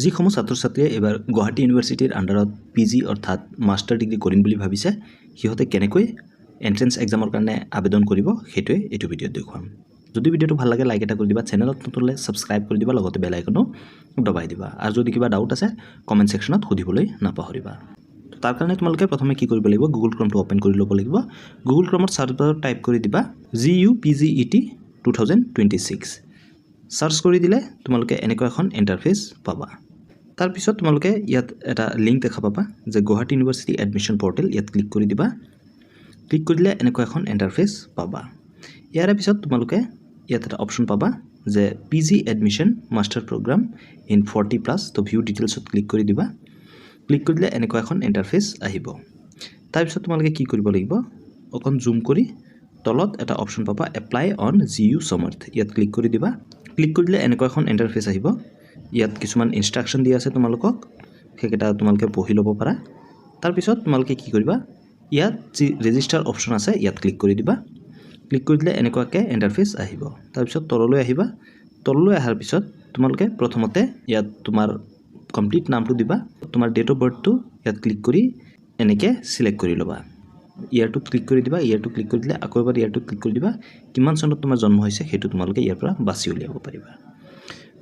যিসমূহ ছাত্ৰ ছাত্ৰীয়ে এবাৰ গুৱাহাটী ইউনিভাৰ্চিটিৰ আণ্ডাৰত PG অৰ্থাৎ মাষ্টাৰ ডিগ্ৰী কৰিম বুলি ভাবিছে সিহঁতে কেনেকৈ এন্ট্ৰেন্স এক্সামৰ কাৰণে আবেদন কৰিব সেইটোৱে এইটো ভিডিঅ'ত দেখুৱাম। যদি ভিডিঅ'টো ভাল লাগে লাইক এটা কৰি দিবা, চেনেলত নতুন হ'লে ছাবস্ক্ৰাইব কৰি দিবা, লগতে বেল আইকনো দবাই দিবা। আৰু যদি কিবা ডাউট আছে কমেণ্ট ছেকশ্যনত সুধিবলৈ নাপাহৰিবা। তাৰ কাৰণে তোমালোকে প্ৰথমে কি কৰিব লাগিব, গুগল ক্ৰমটো ওপেন কৰি ল'ব লাগিব। গুগল ক্ৰমত ছাৰ্চ বাৰত টাইপ কৰি দিবা GUPGET 2026। সাৰ্চ কৰি দিলে তোমালোকে এনেকুৱা এখন ইণ্টাৰফেচ পাবা। তাৰ পিছত তোমালোকে ইয়াত এটা লিংক দেখা পাবা যে গুৱাহাটী ইউনিভাৰ্চিটি এডমিশ্যন পৰ্টেল, ইয়াত ক্লিক কৰি দিবা। ক্লিক কৰি দিলে এনেকুৱা এখন ইণ্টাৰফেচ পাবা। ইয়াৰ পিছত তোমালোকে ইয়াত এটা অপশ্যন পাবা যে PG admission master program in 40+, তো ভিউ ডিটেইলছত ক্লিক কৰি দিবা। ক্লিক কৰি দিলে এনেকুৱা এখন ইণ্টাৰফেচ আহিব। তাৰপিছত তোমালোকে কি কৰিব লাগিব, অকণ জুম কৰি তলত এটা অপশ্যন পাবা এপ্লাই অন GU Samarth, ইয়াত ক্লিক কৰি দিবা। ক্লিক কৰি দিলে এনেকুৱা এখন ইণ্টাৰফেচ আহিব। ইয়াত কিছুমান ইনষ্ট্ৰাকশ্যন দিয়া আছে তোমালোকক, সেইকেইটা তোমালোকে পঢ়ি ল'ব পাৰা। তাৰপিছত তোমালোকে কি কৰিবা, ইয়াত যি ৰেজিষ্টাৰ অপশ্যন আছে ইয়াত ক্লিক কৰি দিবা। ক্লিক কৰি দিলে এনেকুৱাকৈ ইণ্টাৰফেচ আহিব। তাৰপিছত তললৈ আহিবা। তললৈ অহাৰ পিছত তোমালোকে প্ৰথমতে ইয়াত তোমাৰ কমপ্লিট নামটো দিবা। তোমাৰ ডেট অফ বাৰ্থটো ইয়াত ক্লিক কৰি এনেকৈ চিলেক্ট কৰি ল'বা। ইয়াৰটো ক্লিক কৰি দিবা। ইয়াৰটো ক্লিক কৰি দিলে আকৌ এবাৰ ইয়াৰটো ক্লিক কৰি দিবা। কিমান চনত তোমাৰ জন্ম হৈছে সেইটো তোমালোকে ইয়াৰ পৰা বাছি উলিয়াব পাৰিবা।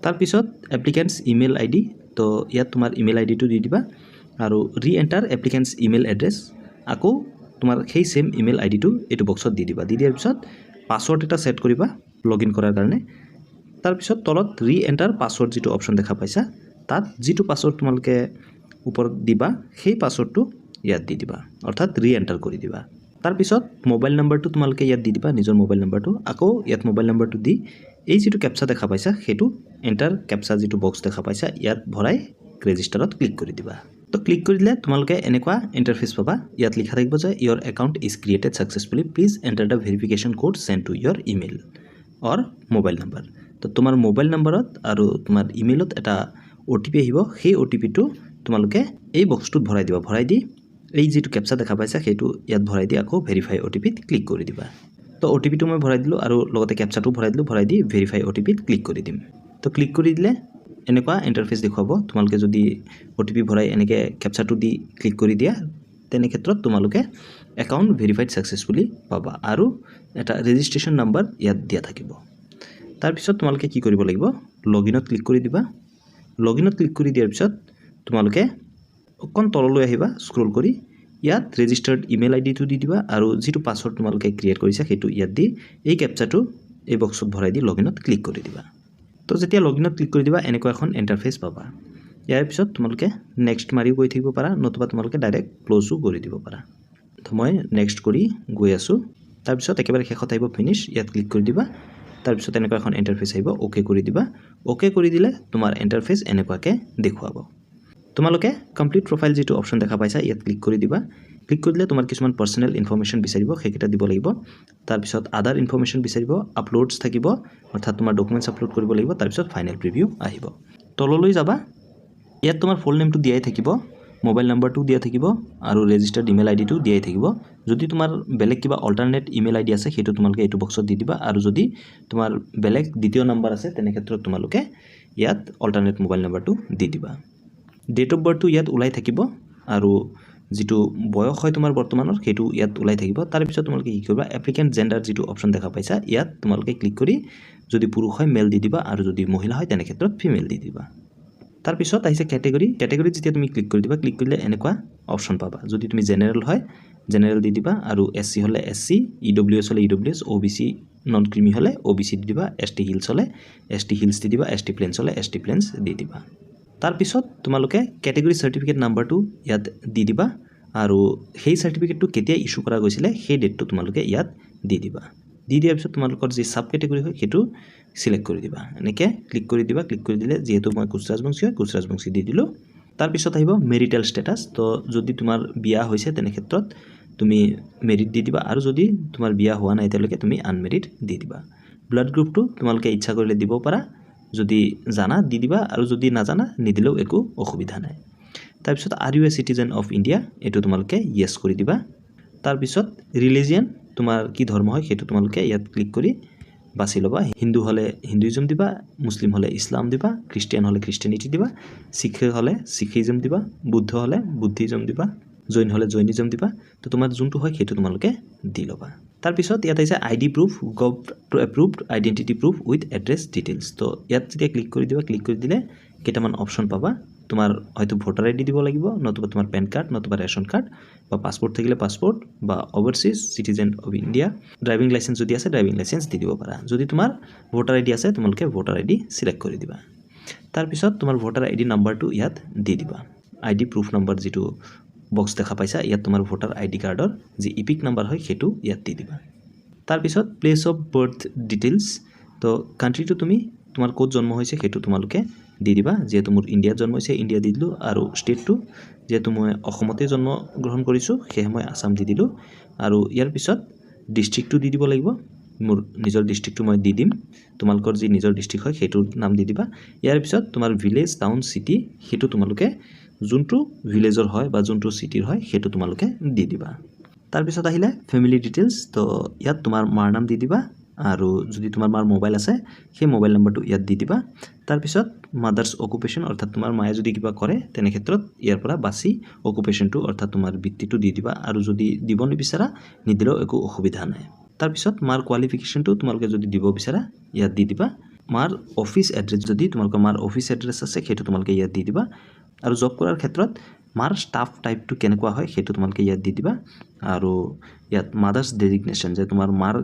তাৰপিছত এপ্লিকেণ্টছ ইমেইল ID, তো ইয়াত তোমাৰ ইমেইল IDটো দি দিবা আৰু ৰি এণ্টাৰ এপ্লিকেণ্টছ ইমেইল এড্ৰেছ, আকৌ তোমাৰ সেই সেম ইমেইল IDটো এইটো বক্সত দি দিবা। দি দিয়াৰ পিছত পাছৱৰ্ড এটা ছেট কৰিবা লগ ইন কৰাৰ কাৰণে। তাৰপিছত তলত ৰি এণ্টাৰ পাছৱৰ্ড যিটো অপশ্যন দেখা পাইছা, তাত যিটো পাছৱৰ্ড তোমালোকে ওপৰত দিবা সেই পাছৱৰ্ডটো ইয়াত দি দিবা, অৰ্থাৎ ৰি এণ্টাৰ কৰি দিবা। তাৰপিছত মোবাইল নাম্বাৰটো তোমালোকে ইয়াত দি দিবা, নিজৰ মোবাইল নাম্বাৰটো। আকৌ ইয়াত মোবাইল নাম্বাৰটো দি এই যিটো কেপচা দেখা পাইছা সেইটো এণ্টাৰ কেপচা যিটো বক্স দেখা পাইছা ইয়াত ভৰাই ৰেজিষ্টাৰত ক্লিক কৰি দিবা। তো ক্লিক কৰি দিলে তোমালোকে এনেকুৱা ইণ্টাৰফেচ পাবা। ইয়াত লিখা থাকিব যে your account is created successfully, please enter the verification code send to your email or mobile number. তো তোমাৰ মোবাইল নাম্বাৰত আৰু তোমাৰ ইমেইলত এটা OTP আহিব। সেই OTPটো তোমালোকে এই বক্সটোত ভৰাই দিবা। ভৰাই দি এই যিটো কেপচা দেখা পাইছা সেইটো ইয়াত ভৰাই দি আকৌ ভেৰিফাই OTPত ক্লিক কৰি দিবা। তো OTPটো মই ভৰাই দিলোঁ আৰু লগতে কেপচাটো ভৰাই দিলোঁ। ভৰাই দি ভেৰিফাই OTPত ক্লিক কৰি দিম। তো ক্লিক কৰি দিলে এনেকুৱা ইণ্টাৰফেচ দেখুৱাব। তোমালোকে যদি OTP ভৰাই এনেকৈ কেপচাটো দি ক্লিক কৰি দিয়া তেনে ক্ষেত্ৰত তোমালোকে একাউণ্ট ভেৰিফাইড ছাকচেছফুলি পাবা আৰু এটা ৰেজিষ্ট্ৰেশ্যন নাম্বাৰ ইয়াত দিয়া থাকিব। তাৰপিছত তোমালোকে কি কৰিব লাগিব, লগ ইনত ক্লিক কৰি দিবা। লগ ইনত ক্লিক কৰি দিয়াৰ পিছত তোমালোকে অকণ তললৈ আহিবা স্ক্ৰল কৰি, ইয়াত ৰেজিষ্টাৰ্ড ইমেইল IDটো দি দিবা আৰু যিটো পাছৱৰ্ড তোমালোকে ক্ৰিয়েট কৰিছা সেইটো ইয়াত দি এই কেপচাটো এই বক্সত ভৰাই দি লগ ইনত ক্লিক কৰি দিবা। তো যেতিয়া লগ ইনত ক্লিক কৰি দিবা এনেকুৱা এখন ইণ্টাৰফেচ পাবা। ইয়াৰ পিছত তোমালোকে নেক্সট মাৰিও গৈ থাকিব পাৰা, নতুবা তোমালোকে ডাইৰেক্ট ক্ল'জো কৰি দিব পাৰা। তো মই নেক্সট কৰি গৈ আছোঁ। তাৰপিছত একেবাৰে শেষত আহিব ফিনিছ, ইয়াত ক্লিক কৰি দিবা। তাৰপিছত এনেকুৱা এখন ইণ্টাৰফেচ আহিব, অ'কে কৰি দিবা। অ'কে কৰি দিলে তোমাৰ ইণ্টাৰফেচ এনেকুৱাকৈ দেখুৱাব। তোমালোকে কমপ্লিট প্ৰফাইল যিটো অপশ্যন দেখা পাইছা ইয়াত ক্লিক কৰি দিবা। ক্লিক কৰি দিলে তোমাৰ কিছুমান পাৰ্চনেল ইনফৰমেশ্যন বিচাৰিব, সেইকেইটা দিব লাগিব। তাৰপিছত আদাৰ ইনফৰমেশ্যন বিচাৰিব, আপলোডছ থাকিব, অৰ্থাৎ তোমাৰ ডকুমেণ্টছ আপলোড কৰিব লাগিব। তাৰপিছত ফাইনেল প্ৰিভিউ আহিব। তললৈ যাবা, ইয়াত তোমাৰ ফুল নেমটো দিয়াই থাকিব, মোবাইল নাম্বাৰটো দিয়া থাকিব আৰু ৰেজিষ্টাৰ্ড ইমেইল IDটো দিয়াই থাকিব। যদি তোমাৰ বেলেগ কিবা অল্টাৰনেট ইমেইল ID আছে সেইটো তোমালোকে এইটো বক্সত দি দিবা, আৰু যদি তোমাৰ বেলেগ দ্বিতীয় নাম্বাৰ আছে তেনে ক্ষেত্ৰত তোমালোকে ইয়াত অল্টাৰনেট মোবাইল নাম্বাৰটো দি দিবা। ডেট অফ বাৰ্থটো ইয়াত ওলাই থাকিব আৰু যিটো বয়স হয় তোমাৰ বৰ্তমানৰ সেইটো ইয়াত ওলাই থাকিব। তাৰপিছত তোমালোকে কি কৰিবা, এপ্লিকেণ্ট জেণ্ডাৰ যিটো অপশ্যন দেখা পাইছা ইয়াত তোমালোকে ক্লিক কৰি যদি পুৰুষ হয় মেল দি দিবা আৰু যদি মহিলা হয় তেনে ক্ষেত্ৰত ফিমেল দি দিবা। তাৰপিছত আহিছে কেটেগৰী। কেটেগৰীত যেতিয়া তুমি ক্লিক কৰি দিবা, ক্লিক কৰিলে এনেকুৱা অপশ্যন পাবা। যদি তুমি জেনেৰেল হয় জেনেৰেল দি দিবা, আৰু SC হ'লে SC, EWS হ'লে EWS, OBC নন ক্ৰিমি হ'লে OBC দি দিবা, ST হিলছ হ'লে ST হিলছ দি দিবা, ST প্লেনছ হ'লে ST প্লেনছ দি দিবা। তাৰপিছত তোমালোকে কেটেগৰী চাৰ্টিফিকেট নাম্বাৰটো ইয়াত দি দিবা আৰু সেই চাৰ্টিফিকেটটো কেতিয়া ইছ্যু কৰা গৈছিলে সেই ডেটটো তোমালোকে ইয়াত দি দিবা। দি দিয়াৰ পিছত তোমালোকৰ যি ছাব কেটেগৰী হয় সেইটো চিলেক্ট কৰি দিবা। এনেকৈ ক্লিক কৰি দিবা। ক্লিক কৰি দিলে যিহেতু মই কোচ ৰাজবংশী হয়, কোচ ৰাজবংশী দি দিলোঁ। তাৰপিছত আহিব মেৰিটেল ষ্টেটাছ। তো যদি তোমাৰ বিয়া হৈছে তেনে ক্ষেত্ৰত তুমি মেৰিট দি দিবা, আৰু যদি তোমাৰ বিয়া হোৱা নাই এতিয়ালৈকে তুমি আনমেৰিড দি দিবা। ব্লাড গ্ৰুপটো তোমালোকে ইচ্ছা কৰিলে দিব পাৰা, যদি জানা দি দিবা, আৰু যদি নাজানা নিদিলেও একো অসুবিধা নাই। তাৰপিছত are you a citizen of India, এইটো তোমালোকে য়েছ কৰি দিবা। তাৰপিছত ৰিলিজিয়ন, তোমাৰ কি ধৰ্ম হয় সেইটো তোমালোকে ইয়াত ক্লিক কৰি বাছি ল'বা হিন্দু হ'লে হিন্দুইজম দিবা মুছলিম হ'লে ইছলাম দিবা খ্ৰীষ্টিয়ান হ'লে খ্ৰীষ্টিয়ানিটি দিবা শিখ হ'লে শিখিজম দিবা বুদ্ধ হ'লে বুদ্ধিজম দিবা জৈন হ'লে জৈনিজম দিবা তো তোমাৰ যোনটো হয় সেইটো তোমালোকে দি ল'বা তাৰপিছত ইয়াত আহিছে ID proof govt approved identity proof with address details তো ইয়াত যেতিয়া ক্লিক কৰি দিবা ক্লিক কৰি দিলে কেইটামান অপশ্যন পাবা তোমাৰ হয়তো ভোটাৰ আইডি দিব লাগিব নতুবা তোমাৰ পেন কাৰ্ড নতুবা ৰেচন কাৰ্ড বা পাছপোৰ্ট থাকিলে পাছপোৰ্ট বা overseas citizen of India driving licence যদি আছে ড্ৰাইভিং লাইসেন্স দি দিব পাৰা যদি তোমাৰ ভোটাৰ আইডি আছে তোমালোকে ভোটাৰ আইডি সিলেক্ট কৰি দিবা তাৰপিছত তোমাৰ ভোটাৰ আইডি নাম্বাৰটো ইয়াত দি দিবা আইডি প্ৰুফ নাম্বাৰ যেটো বক্স দেখা পাইছা ইয়াত তোমাৰ ভোটাৰ আইডি কাৰ্ডৰ যি ইপিক নাম্বাৰ হয় সেইটো ইয়াত দি দিবা তাৰপিছত প্লেস অফ বাৰ্থ ডিটেইলছ তো কান্ট্ৰিটো তুমি তোমাৰ ক'ত জন্ম হৈছে সেইটো তোমালোকে দি দিবা যেহেতু মোৰ ইণ্ডিয়াত জন্ম হৈছে ইণ্ডিয়া দি দিলোঁ আৰু ষ্টেটটো যেহেতু মই অসমতে জন্ম গ্ৰহণ কৰিছোঁ সেয়ে মই আসাম দি দিলোঁ আৰু ইয়াৰ পিছত ডিস্ট্ৰিক্টটো দি দিব লাগিব মোৰ নিজৰ ডিস্ট্ৰিক্টটো মই দি দিম তোমালোকৰ যি নিজৰ ডিস্ট্ৰিক্ট হয় সেইটোৰ নাম দি দিবা ইয়াৰ পিছত তোমাৰ ভিলেজ টাউন সিটি সেইটো তোমালোকে যোনটো ভিলেজৰ হয় বা যোনটো সিটিৰ হয় সেইটো তোমালোকে দি দিবা তাৰপিছত আহিলে ফ্যামিলি ডিটেইলছ তো ইয়াত তোমাৰ মাৰ নাম দি দিবা আৰু যদি তোমাৰ মাৰ মোবাইল আছে সেই মোবাইল নাম্বাৰটো ইয়াত দি দিবা তাৰপিছত মাদাৰ্স অকুপেশন অৰ্থাৎ তোমাৰ মায়ে যদি কিবা কৰে তেনে ক্ষেত্ৰত ইয়াৰ পৰা বাছি অকুপেশনটো অৰ্থাৎ তোমাৰ বৃত্তিটো দি দিবা আৰু যদি দিব নিবিচাৰা নিদিলেও একো অসুবিধা নাই তাৰপিছত মাৰ কোৱালিফিকেশনটো তোমালোকে যদি দিব বিচাৰা ইয়াত দি দিবা মাৰ অফিস এড্ৰেছ যদি তোমালোকৰ মাৰ অফিস এড্ৰেছ আছে সেইটো তোমালোকে ইয়াত দি দিবা আৰু জব কৰাৰ ক্ষেত্ৰত মাৰ ষ্টাফ টাইপটো কেনেকুৱা হয় সেইটো তোমালোকে ইয়াত দি দিবা আৰু ইয়াত মাদাৰ্স ডেজিগনেশ্যন যে তোমাৰ মাৰ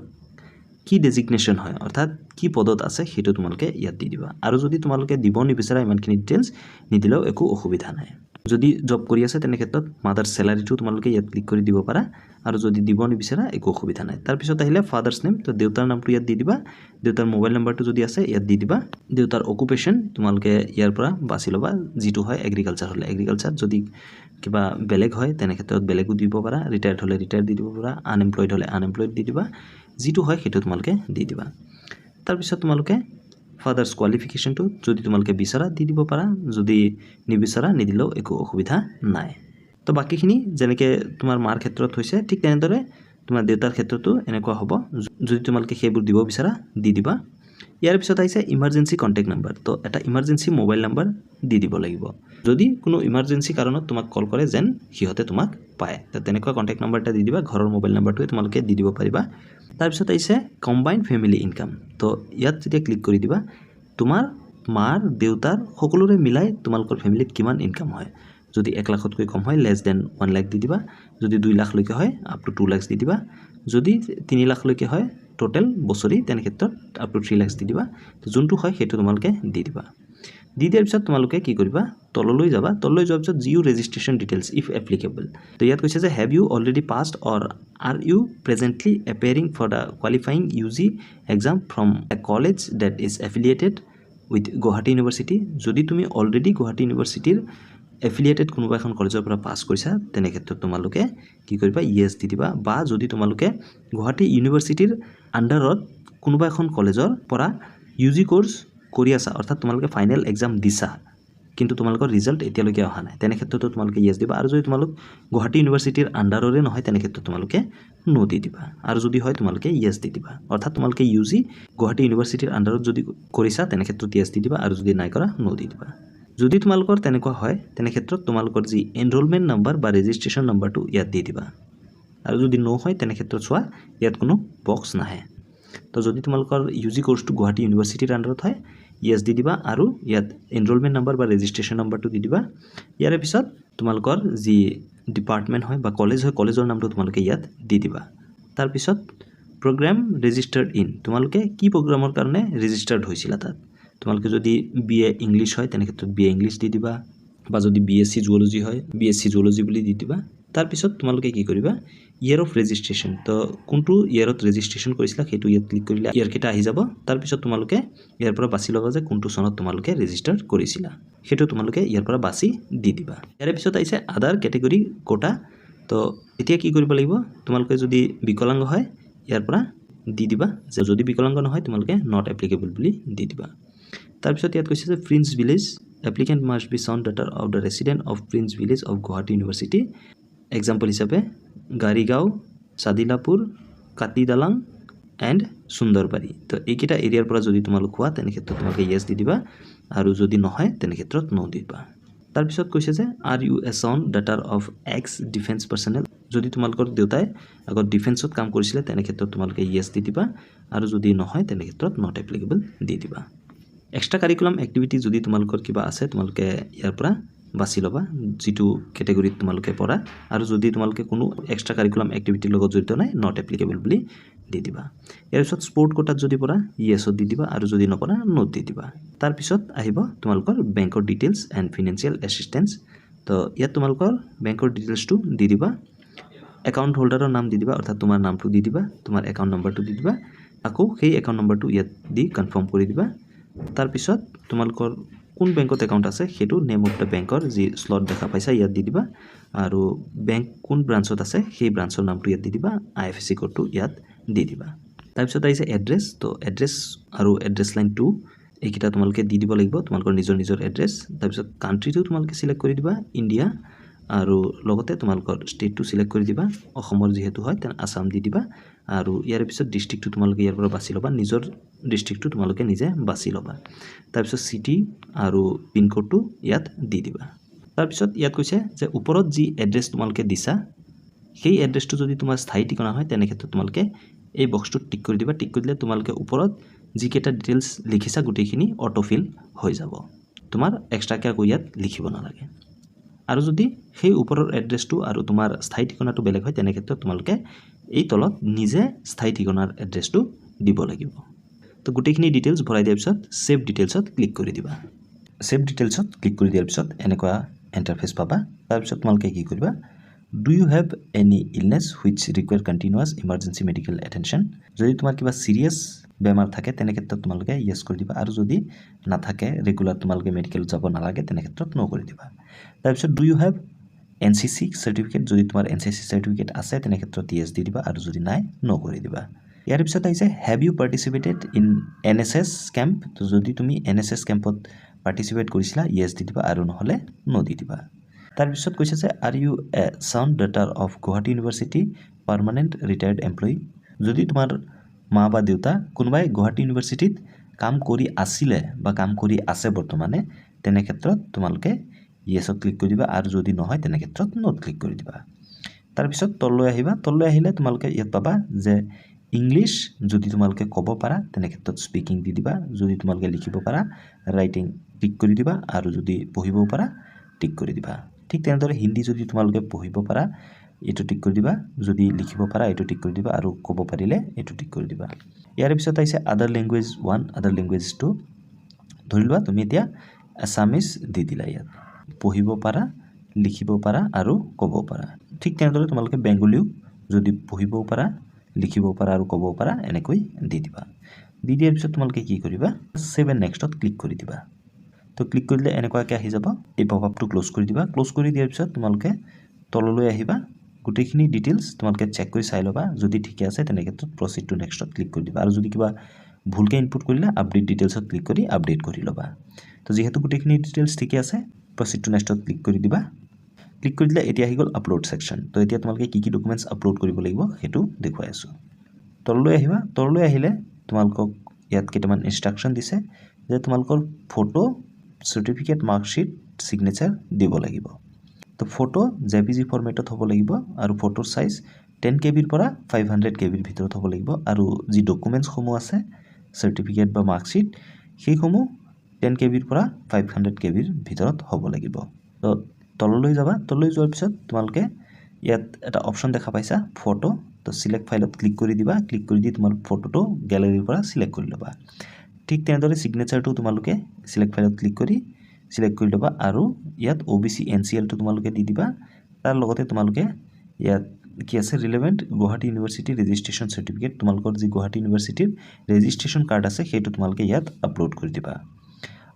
কি ডেজিগনেশ্যন হয় অৰ্থাৎ কি পদত আছে সেইটো তোমালোকে ইয়াত দি দিবা আৰু যদি তোমালোকে দিব নিবিচাৰা ইমানখিনি ডিটেইলছ নিদিলেও একো অসুবিধা নাই যদি জব কৰি আছে তেনে ক্ষেত্ৰত মাদাৰ স্যালাৰিটো তোমালোকে ইয়াত ক্লিক কৰি দিব পাৰা আৰু যদি দিব নিবিচাৰা একো অসুবিধা নাই তাৰপিছত আহিলে ফাদাৰ্স নেম তো দেউতাৰ নামটো ইয়াত দি দিবা দেউতাৰ মোবাইল নাম্বাৰটো যদি আছে ইয়াত দি দিবা দেউতাৰ অকুপেশন তোমালোকে ইয়াৰ পৰা বাছি ল'বা যেটো হয় এগ্ৰিকালচাৰ হ'লে এগ্ৰিকালচাৰ যদি কিবা বেলেগ হয় তেনে ক্ষেত্ৰত বেলেগো দিব পাৰা ৰিটায়াৰ্ড হ'লে ৰিটায়াৰ্ড দি দিব পাৰা আনএমপ্লয়েড হ'লে আনএমপ্লয়েড দি দিবা যেটো হয় সেইটো তোমালোকে দি দিবা তাৰপিছত তোমালোকে ফাদাৰ্স কোৱালিফিকেশনটো যদি তোমালোকে বিচাৰা দি দিব পাৰা যদি নিবিচাৰা নিদিলেও একো অসুবিধা নাই তো বাকিখিনি যেনেকৈ তোমাৰ মাৰ ক্ষেত্ৰত হৈছে ঠিক তেনেদৰে তোমাৰ দেউতাৰ ক্ষেত্ৰতো এনেকুৱা হ'ব যদি তোমালোকে সেইবোৰ দিব বিচাৰা দি দিবা ইয়াৰ পিছত আহিছে ইমাৰ্জেন্সি কন্টেক্ট নাম্বাৰ তো এটা ইমাৰ্জেন্সি মোবাইল নাম্বাৰ দি দিব লাগিব যদি কোনো ইমাৰ্জেন্সি কাৰণত তোমাক কল কৰে যেন সিহঁতে তোমাক পায় তো তেনেকুৱা কন্টেক্ট নাম্বাৰটা দি দিবা ঘৰৰ মোবাইল নাম্বাৰটোৱে তোমালোকে দি দিব পাৰিবা তাৰপিছত আহিছে কম্বাইন্ড ফ্যামিলি ইনকাম তো ইয়াত যেতিয়া ক্লিক কৰি দিবা তোমাৰ মাৰ দেউতাৰ সকলোৰে মিলাই তোমালোকৰ ফ্যামিলিত কিমান ইনকাম হয় যদি 1 লাখতকৈ কম হয় লেছ দেন 1 লাখ দি দিবা যদি 2 লাখ লৈকে হয় আপ টু 2 লাখ দি দিবা যদি 3 লাখ লৈকে হয় টোটাল বছৰি তেনে ক্ষেত্ৰত আপ টু 3 লাখ দি দিবা তো যোনটো হয় সেইটো তোমালোকে দি দিবা দি দিয়াৰ পিছত তোমালোকে কি কৰিবা তললৈ যাবা তললৈ যোৱাৰ পিছত geo registration details if applicable তো ইয়াত কৈছে যে have you already passed or are you presently appearing for the qualifying UG exam from a college that is affiliated with Guwahati university যদি তুমি অলৰেডি গুৱাহাটী ইউনিভাৰ্চিটিৰ এফিলিয়েটেড কোনোবা এখন কলেজৰ পৰা পাছ কৰিছা তেনে ক্ষেত্ৰত তোমালোকে কি কৰিবা ইয়েস দি দিবা বা যদি তোমালোকে গুৱাহাটী ইউনিভাৰ্চিটিৰ আন্ডাৰত কোনোবা এখন কলেজৰ পৰা ইউজি কোৰ্স কৰি আছা অৰ্থাৎ তোমালোকে ফাইনেল এক্সাম দিছা কিন্তু তোমালোকৰ ৰিজাল্ট এতিয়ালৈকে অহা নাই তেনে ক্ষেত্ৰত তোমালোকে ইয়েস দিবা আৰু যদি তোমালোক গুৱাহাটী ইউনিভাৰ্চিটিৰ আন্ডাৰৰে নহয় তেনে ক্ষেত্ৰত তোমালোকে নো দি দিবা আৰু যদি হয় তোমালোকে ইয়েস দি দিবা অৰ্থাৎ তোমালোকে ইউজি গুৱাহাটী ইউনিভাৰ্চিটিৰ আন্ডাৰত যদি কৰিছা তেনে ক্ষেত্ৰত ইয়েস দি দিবা আৰু যদি নাই কৰা নো দি দিবা যদি তোমালোকৰ তেনেকুৱা হয় তেনে ক্ষেত্ৰত তোমালোকৰ যি এনৰোলমেন্ট নাম্বাৰ বা ৰেজিষ্ট্ৰেচন নাম্বাৰটো ইয়াত দি দিবা আৰু যদি নো হয় তেনে ক্ষেত্ৰত চোৱা ইয়াত কোনো বক্স নাহে তো যদি তোমালোকৰ ইউজি কোৰ্সটো গুৱাহাটী ইউনিভাৰ্চিটিৰ আন্ডাৰত হয় ইয়েস দি দিবা আৰু ইয়াত এনৰোলমেন্ট নাম্বাৰ বা ৰেজিষ্ট্ৰেচন নাম্বাৰটো দি দিবা ইয়াৰ পিছত তোমালোকৰ যি ডিপাৰ্টমেন্ট হয় বা কলেজ হয় কলেজৰ নামটো তোমালোকে ইয়াত দি দিবা তাৰ পিছত প্ৰগ্ৰাম ৰেজিষ্টাৰ্ড ইন তোমালোকে কি প্ৰগ্ৰামৰ কাৰণে ৰেজিষ্টাৰ্ড হৈছিলা তাত তোমালোকে যদি বিএ ইংলিশ হয় তেনে ক্ষেত্ৰত বিএ ইংলিশ দি দিবা বা যদি বিএসসি জুলজি হয় বিএসসি জুলজি বুলি দি দিবা তাৰ পিছত তোমালোকে কি কৰিবা ইয়াৰ অফ ৰেজিষ্ট্ৰেচন তো কোনটো ইয়াৰত ৰেজিষ্ট্ৰেচন কৰিছিলা সেইটো ইয়াত ক্লিক কৰিলে ইয়াৰ কেটা আহি যাব তাৰ পিছত তোমালোকে ইয়াৰ পৰা বাছি ল'বা যে কোনটো সনত তোমালোকে ৰেজিষ্টাৰ কৰিছিলা সেইটো তোমালোকে ইয়াৰ পৰা বাছি দি দিবা ইয়াৰ পিছত আহিছে আদাৰ ক্যাটেগৰি কোটা তো এতিয়া কি কৰিব লাগিব তোমালোকে যদি বিকলাঙ্গ হয় ইয়াৰ পৰা দি দিবা যে যদি বিকলাঙ্গ নহয় তোমালোকে নট এপ্লিকেবল বুলি দি দিবা তাৰ পিছত ইয়াত কৈছে যে fringe village applicant must be son daughter of the resident of fringe village of Guwahati university example হিচাপে গাৰিগাঁও সাদিলাপুৰ কাটিদালাং এণ্ড সুন্দৰবাৰী তো এইকেইটা এৰিয়াৰ পৰা যদি তোমালোক হোৱা তেনে ক্ষেত্ৰত তোমালোকে য়েছ দি দিবা আৰু যদি নহয় তেনে ক্ষেত্ৰত নো দিবা তাৰপিছত কৈছে যে আৰ ইউ এ ছাউণ্ড ডাটাৰ অফ এক্স ডিফেন্স পাৰ্চনেল যদি তোমালোকৰ দেউতাই আগত ডিফেন্সত কাম কৰিছিলে তেনে ক্ষেত্ৰত তোমালোকে য়েছ দি দিবা আৰু যদি নহয় তেনে ক্ষেত্ৰত নট এপ্লিকেবল দি দিবা এক্সট্ৰা কাৰিকুলাম এক্টিভিটি যদি তোমালোকৰ কিবা আছে তোমালোকে ইয়াৰ পৰা বাছি ল'বা যিটো কেটেগৰীত তোমালোকে পঢ়া আৰু যদি তোমালোকে কোনো এক্সট্ৰা কাৰিকুলাম এক্টিভিটিৰ লগত জড়িত নাই নট এপ্লিকেবল বুলি দি দিবা ইয়াৰ পিছত স্পৰ্ট কোটাত যদি পঢ়া য়েছত দি দিবা আৰু যদি নপঢ়া নোট দি দিবা তাৰপিছত আহিব তোমালোকৰ বেংকৰ ডিটেইলছ এণ্ড ফিনান্সিয়েল এছিষ্টেন্স তো ইয়াত তোমালোকৰ বেংকৰ ডিটেইলছটো দি দিবা একাউণ্ট হোল্ডাৰৰ নাম দি দিবা অৰ্থাৎ তোমাৰ নামটো দি দিবা তোমাৰ একাউণ্ট নম্বৰটো দি দিবা আকৌ সেই একাউণ্ট নম্বৰটো ইয়াত দি কনফাৰ্ম কৰি দিবা তাৰপিছত তোমালোকৰ কোন বেংকত একাউণ্ট আছে সেইটো নেম অফ দ্য বেংকৰ যি স্লট দেখা পাইছা ইয়াত দি দিবা আৰু বেংক কোন ব্ৰাঞ্চত আছে সেই ব্ৰাঞ্চৰ নামটো ইয়াত দি দিবা IFSC কোডটো ইয়াত দি দিবা তাৰপিছত আহিছে এড্ৰেছ তো এড্ৰেছ আৰু এড্ৰেছ লাইন 2 এইকেইটা তোমালোকে দি দিব লাগিব তোমালোকৰ নিজৰ এড্ৰেছ তাৰপিছত কাণ্ট্ৰিটো তোমালোকে সিলেক্ট কৰি দিবা ইণ্ডিয়া আৰু লগতে তোমালোকৰ ষ্টেটটো সিলেক্ট কৰি দিবা অসমৰ যেহেতু হয় তেন আসাম দি দিবা আৰু ইয়াৰ পিছত ডিস্ট্ৰিক্টটো তোমালোকে ইয়াৰ পৰা বাছি ল'বা নিজৰ ডিস্ট্ৰিক্টটো তোমালোকে নিজে বাছি ল'বা তাৰপিছত সিটি আৰু পিন কোডটো ইয়াত দি দিবা তাৰপিছত ইয়াত কৈছে যে ওপৰত যি এড্ৰেছ তোমালোকে দিছা সেই এড্ৰেছটো যদি তোমাৰ স্থায়ী ঠিকনা হয় তেনে ক্ষেত্ৰত তোমালোকে এই বক্সটো টিক কৰি দিবা টিক কৰি দিলে তোমালোকে ওপৰত যিকেইটা ডিটেইলছ লিখিছা গোটেইখিনি অটোফিল হৈ যাব তোমাৰ এক্সট্ৰাকৈ আকৌ ইয়াত লিখিব নালাগে আৰু যদি সেই ওপৰৰ এড্ৰেছটো আৰু তোমাৰ স্থায়ী ঠিকনাটো বেলেগ হয় তেনে ক্ষেত্ৰত তোমালোকে এই তলত নিজে স্থায়ী ঠিকনাৰ এড্ৰেছটো দিব লাগিব তো গোটেইখিনি ডিটেইলছ ভৰাই দিয়াৰ পিছত সেভ ডিটেইলছত ক্লিক কৰি দিবা সেভ ডিটেইলছত ক্লিক কৰি দিয়াৰ পিছত এনেকুৱা ইণ্টাৰফেচ পাবা তাৰপিছত তোমালোকে কি কৰিবা do you have any illness which require continuous emergency medical attention যদি তোমাৰ কিবা চিৰিয়াছ বেমাৰ থাকে তেনে ক্ষেত্ৰত তোমালোকে য়েছ কৰি দিবা আৰু যদি নাথাকে ৰেগুলাৰ তোমালোকে মেডিকেলত যাব নালাগে তেনে ক্ষেত্ৰত নো কৰি দিবা তাৰপিছত do you have NCC certificate যদি তোমাৰ NCC চাৰ্টিফিকেট আছে তেনে ক্ষেত্ৰত য়েছ দি দিবা আৰু যদি নাই নো কৰি দিবা ইয়াৰ পিছত আহিছে have you participated in NSS camp তো যদি তুমি NSS কেম্পত পাৰ্টিচিপেট কৰিছিলা য়েছ দি দিবা আৰু নহ'লে নো দি দিবা তাৰপিছত কৈছে যে are you a sound daughter of Guwahati university permanent retired employee যদি তোমাৰ মা বা দেউতা কোনোবাই গুৱাহাটী ইউনিভাৰ্চিটিত কাম কৰি আছিলে বা কাম কৰি আছে বৰ্তমানে তেনে ক্ষেত্ৰত তোমালোকে য়েছত ক্লিক কৰি দিবা আৰু যদি নহয় তেনে ক্ষেত্ৰত নোট ক্লিক কৰি দিবা তাৰপিছত তললৈ আহিবা তললৈ আহিলে তোমালোকে ইয়াত পাবা যে ইংলিছ যদি তোমালোকে ক'ব পাৰা তেনে ক্ষেত্ৰত স্পিকিং দি দিবা যদি তোমালোকে লিখিব পাৰা ৰাইটিং টিক কৰি দিবা আৰু যদি পঢ়িব পাৰা টিক কৰি দিবা ঠিক তেনেদৰে হিন্দী যদি তোমালোকে পঢ়িব পাৰা এইটো টিক কৰি দিবা যদি লিখিব পাৰা এইটো টিক কৰি দিবা আৰু ক'ব পাৰিলে এইটো টিক কৰি দিবা ইয়াৰ পিছত আহিছে আদাৰ লেংগুৱেজ 1 আদাৰ লেংগুৱেজ 2 ধৰি লোৱা তুমি এতিয়া আছামিজ দি দিলা ইয়াত পঢ়িব পাৰা লিখিব পাৰা আৰু ক'ব পাৰা ঠিক তেনেদৰে তোমালোকে বেংগলীও যদি পঢ়িব পাৰা লিখিব পাৰা আৰু ক'ব পাৰা এনেকৈ দি দিবা দি দিয়াৰ পিছত তোমালোকে কি কৰিবা সেভ এণ্ড নেক্সটত ক্লিক কৰি দিবা তো ক্লিক কৰি দিলে এনেকুৱাকৈ আহি যাব এই পপআপটো ক্লোজ কৰি দিবা ক্লোজ কৰি দিয়াৰ পিছত তোমালোকে তললৈ আহিবা গোটেইখিনি ডিটেইলছ তোমালোকে চেক কৰি চাই ল'বা যদি ঠিকে আছে তেনে ক্ষেত্ৰত প্ৰচিড টু নেক্সটত ক্লিক কৰি দিবা আৰু যদি কিবা ভুলকৈ ইনপুট কৰিলে আপডেট ডিটেইলছত ক্লিক কৰি আপডেট কৰি ল'বা তো যিহেতু গোটেইখিনি ডিটেইলছ ঠিকে আছে প্ৰচিড টু নেক্সটত ক্লিক কৰি দিবা ক্লিক কৰি দিলে এতিয়া আহি গ'ল আপলোড ছেকশ্যন তো এতিয়া তোমালোকে কি ডকুমেণ্টছ আপলোড কৰিব লাগিব সেইটো দেখুৱাই আছোঁ তললৈ আহিবা তললৈ আহিলে তোমালোকক ইয়াত কেইটামান ইনষ্ট্ৰাকশ্যন দিছে যে তোমালোকৰ ফটো চাৰ্টিফিকেট মাৰ্কশ্বিট ছিগনেচাৰ দিব লাগিব তো ফটো JPG ফৰ্মেটত হ'ব লাগিব আৰু ফটোৰ সাইজ 10 KB পৰা 500 KB ভিতৰত হ'ব লাগিব আৰু যি ডকুমেণ্টছসমূহ আছে চাৰ্টিফিকেট বা মাৰ্কশ্বিট সেইসমূহ 10 KB পৰা 500 KB ভিতৰত হ'ব লাগিব তো তললৈ যাবা তললৈ যোৱাৰ পিছত তোমালোকে ইয়াত এটা অপশ্যন দেখা পাইছা ফটো তো সিলেক্ট ফাইলত ক্লিক কৰি দিবা ক্লিক কৰি দি তোমাৰ ফটোটো গ্যালাৰীৰ পৰা সিলেক্ট কৰি ল'বা ঠিক তেনেদৰে সিগনেচাৰটো তোমালোকে সিলেক্ট ফাইলত ক্লিক কৰি সিলেক্ট কৰি ল'বা আৰু ইয়াত OBC NCLটো তোমালোকে দি দিবা তাৰ লগতে তোমালোকে ইয়াত কি আছে ৰিলেভেন্ট গুৱাহাটী ইউনিভাৰ্চিটি ৰেজিষ্ট্ৰেশ্যন সাৰ্টিফিকেট তোমালোকৰ যি গুৱাহাটী ইউনিভাৰ্চিটিৰ ৰেজিষ্ট্ৰেশ্যন কাৰ্ড আছে সেইটো তোমালোকে ইয়াত আপলোড কৰি দিবা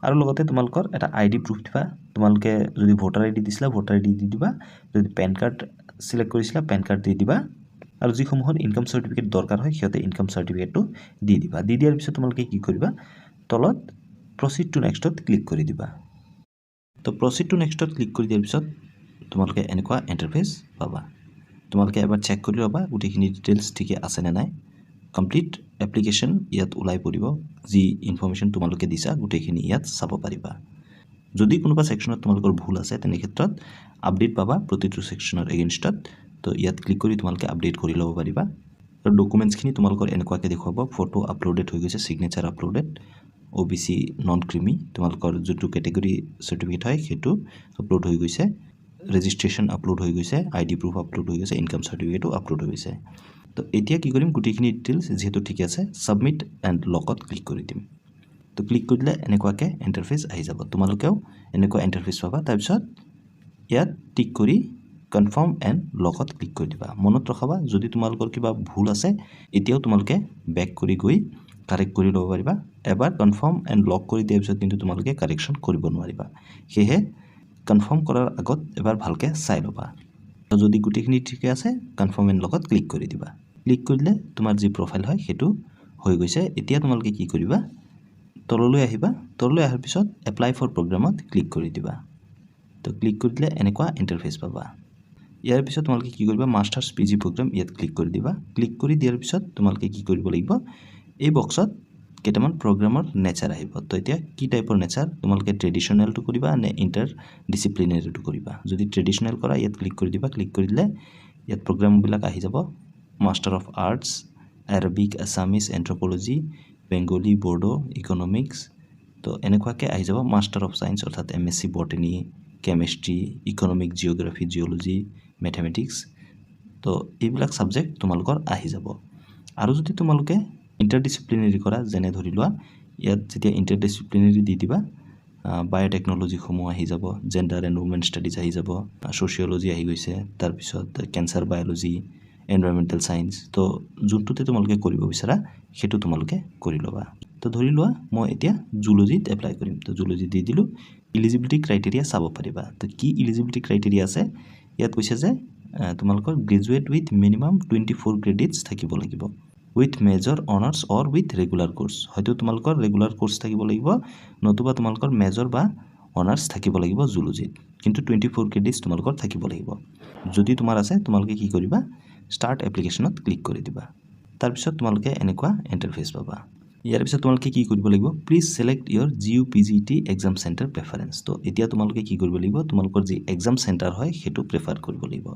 আৰু লগতে তোমালোকৰ এটা ID প্ৰুফ দিবা তোমালোকে যদি ভোটাৰ ID দিছিলা ভোটাৰ ID দি দিবা যদি পেন কাৰ্ড সিলেক্ট কৰিছিলা পেন কাৰ্ড দি দিবা আৰু যিসমূহৰ ইনকাম সাৰ্টিফিকেট দৰকাৰ হয় সিহঁতে ইনকাম সাৰ্টিফিকেটটো দি দিবা দি দিয়াৰ পিছত তোমালোকে কি কৰিবা তলত প্ৰচিড টু নেক্সটত ক্লিক কৰি দিবা তো প্ৰচিড টু নেক্সটত ক্লিক কৰি দিয়াৰ পিছত তোমালোকে এনেকুৱা ইণ্টাৰফেচ পাবা তোমালোকে এবাৰ চেক কৰি ল'বা গোটেইখিনি ডিটেইলছ ঠিকে আছে নে নাই কমপ্লিট এপ্লিকেশ্যন ইয়াত ওলাই পৰিব যি ইনফৰমেশ্যন তোমালোকে দিছা গোটেইখিনি ইয়াত চাব পাৰিবা যদি কোনোবা ছেকশ্যনত তোমালোকৰ ভুল আছে তেনে ক্ষেত্ৰত আপডেট পাবা প্ৰতিটো ছেকশ্যনৰ এগেইনষ্টত তো ইয়াত ক্লিক কৰি তোমালোকে আপডেট কৰি ল'ব পাৰিবা আৰু ডকুমেণ্টছখিনি তোমালোকৰ এনেকুৱাকৈ দেখুৱাব ফটো আপলোডেড হৈ গৈছে signature uploaded OBC non creamy তোমালোকৰ যোনটো কেটেগৰী চাৰ্টিফিকেট হয় সেইটো আপলোড হৈ গৈছে ৰেজিষ্ট্ৰেশ্যন আপলোড হৈ গৈছে ID প্ৰুফ আপলোড হৈ গৈছে ইনকাম চাৰ্টিফিকেটো আপলোড হৈ গৈছে তো এতিয়া কি কৰিম গোটেইখিনি ডিটেইলছ যেহেতু ঠিক আছে সাবমিট এণ্ড লকত ক্লিক কৰি দিম তো ক্লিক কৰিলে এনেকুৱাকৈ ইণ্টাৰফেচ আহি যাব তোমালোকেও এনেকুৱা ইণ্টাৰফেচ পাবা তাৰপিছত ইয়াত টিক কৰি কনফাৰ্ম এণ্ড লকত ক্লিক কৰি দিবা মনত ৰখাবা যদি তোমালোকৰ কিবা ভুল আছে এতিয়াও তোমালোকে বেক কৰি গৈ কাৰেক্ট কৰি ল'ব পাৰিবা এবাৰ কনফাৰ্ম এণ্ড লক কৰি দিয়াৰ পিছত কিন্তু তোমালোকে কাৰেকশ্যন কৰিব নোৱাৰিবা সেয়েহে কনফাৰ্ম কৰাৰ আগত এবাৰ ভালকৈ চাই ল'বা যদি গোটেইখিনি ঠিকে আছে কনফাৰ্ম এণ্ড লগত ক্লিক কৰি দিবা ক্লিক কৰিলে তোমাৰ যি প্ৰফাইল হয় সেইটো হৈ গৈছে এতিয়া তোমালোকে কি কৰিবা তললৈ আহিবা তললৈ অহাৰ পিছত এপ্লাই ফৰ প্ৰগ্ৰামত ক্লিক কৰি দিবা তো ক্লিক কৰি দিলে এনেকুৱা ইণ্টাৰফেচ পাবা ইয়াৰ পিছত তোমালোকে কি কৰিবা মাষ্টাৰ্ছ PG প্ৰগ্ৰাম ইয়াত ক্লিক কৰি দিবা ক্লিক কৰি দিয়াৰ পিছত তোমালোকে কি কৰিব লাগিব এই বক্সত কেইটামান প্ৰগ্ৰামৰ নেচাৰ আহিব তো এতিয়া কি টাইপৰ নেচাৰ তোমালোকে ট্ৰেডিশ্যনেলটো কৰিবা নে ইণ্টাৰ ডিসিপ্লিনাৰীটো কৰিবা যদি ট্ৰেডিশ্যনেল কৰা ইয়াত ক্লিক কৰি দিবা ক্লিক কৰি দিলে ইয়াত প্ৰগ্ৰামবিলাক আহি যাব master of arts Arabic Assamese anthropology Bengali Bodo economics তো এনেকুৱাকৈ আহি যাব মাষ্টাৰ অফ সায়েন্স অৰ্থাৎ MSc botany chemistry economic geography geology mathematics তো এইবিলাক সাবজেক্ট তোমালোকৰ আহি যাব আৰু যদি তোমালোকে ইণ্টাৰডিসিপ্লিনাৰী কৰা যেনে ধৰি লোৱা ইয়াত যেতিয়া ইণ্টাৰডিসিপ্লিনাৰী দি দিবা বায়োটেকনলজিসমূহ আহি যাব জেণ্ডাৰ এণ্ড উমেন ষ্টাডিজ আহি যাব ছ'চিয়লজি আহি গৈছে তাৰপিছত কেঞ্চাৰ বায়'লজি এনভাইৰনমেণ্টেল সায়েন্স তো যোনটোতে তোমালোকে কৰিব বিচাৰা সেইটো তোমালোকে কৰি ল'বা তো ধৰি লোৱা মই এতিয়া জুলজিত এপ্লাই কৰিম তো জুলজি দি দিলোঁ ইলিজিবিলিটি ক্ৰাইটেৰিয়া চাব পাৰিবা তো কি ইলিজিবিলিটি ক্ৰাইটেৰিয়া আছে ইয়াত কৈছে যে তোমালোকৰ গ্ৰেজুৱেট উইথ মিনিমাম 24 ক্ৰেডিটছ থাকিব লাগিব with major honours or with regular course হয়তো তোমালোকৰ ৰেগুলাৰ কোৰ্ছ থাকিব লাগিব নতুবা তোমালোকৰ মেজৰ বা অনাৰ্ছ থাকিব লাগিব জুলজিত কিন্তু 24 ক্ৰেডিটছ তোমালোকৰ থাকিব লাগিব যদি তোমাৰ আছে তোমালোকে কি কৰিবা ষ্টাৰ্ট এপ্লিকেশ্যনত ক্লিক কৰি দিবা তাৰপিছত তোমালোকে এনেকুৱা ইণ্টাৰফেচ পাবা ইয়াৰ পিছত তোমালোকে কি কৰিব লাগিব please select your GUPGT exam centre preference তো এতিয়া তোমালোকে কি কৰিব লাগিব তোমালোকৰ যি এক্সাম চেণ্টাৰ হয় সেইটো প্ৰেফাৰ কৰিব লাগিব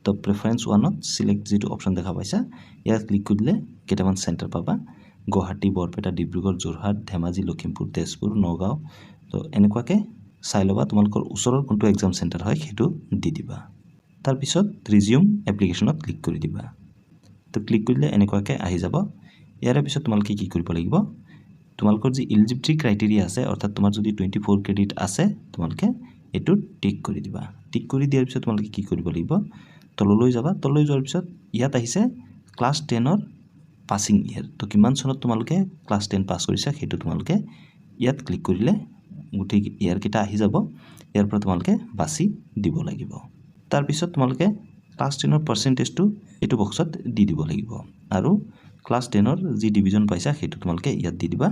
তো প্ৰেফাৰেন্স 1ত সিলেক্ট যেটো অপচন দেখা পাইছা ইয়াত ক্লিক কৰিলে কেইটামান চেণ্টাৰ পাবা গুৱাহাটী বৰপেটা ডিব্ৰুগড় যোৰহাট ধেমাজি লখিমপুৰ তেজপুৰ নগাঁও তো এনেকুৱাকৈ চাই ল'বা তোমালোকৰ ওচৰৰ কোনটো এক্সাম চেণ্টাৰ হয় সেইটো দি দিবা তাৰপিছত ৰিজিউম এপ্লিকেশ্যনত ক্লিক কৰি দিবা তো ক্লিক কৰিলে এনেকুৱাকৈ আহি যাব ইয়াৰ পিছত তোমালোকে কি কৰিব লাগিব তোমালোকৰ যি এলিজিবিলিটি ক্ৰাইটেৰিয়া আছে অৰ্থাৎ তোমাৰ যদি 24 ক্ৰেডিট আছে তোমালোকে এটো টিক কৰি দিবা টিক কৰি দিয়াৰ পিছত তোমালোকে কি কৰিব লাগিব তললৈ যাবা তললৈ যোৱাৰ পিছত ইয়াত আহিছে ক্লাছ 10ৰ পাছিং ইয়াৰ তো কিমান চনত তোমালোকে ক্লাছ 10 পাছ কৰিছা সেইটো তোমালোকে ইয়াত ক্লিক কৰিলে গোটেই ইয়াৰ কেইটা আহি যাব ইয়াৰ পৰা তোমালোকে বাছি দিব লাগিব তাৰপিছত তোমালোকে ক্লাছ 10ৰ পাৰ্চেন্টেজটো এইটো বক্সত দি দিব লাগিব আৰু ক্লাছ 10ৰ যি ডিভিজন পাইছা সেইটো তোমালোকে ইয়াত দি দিবা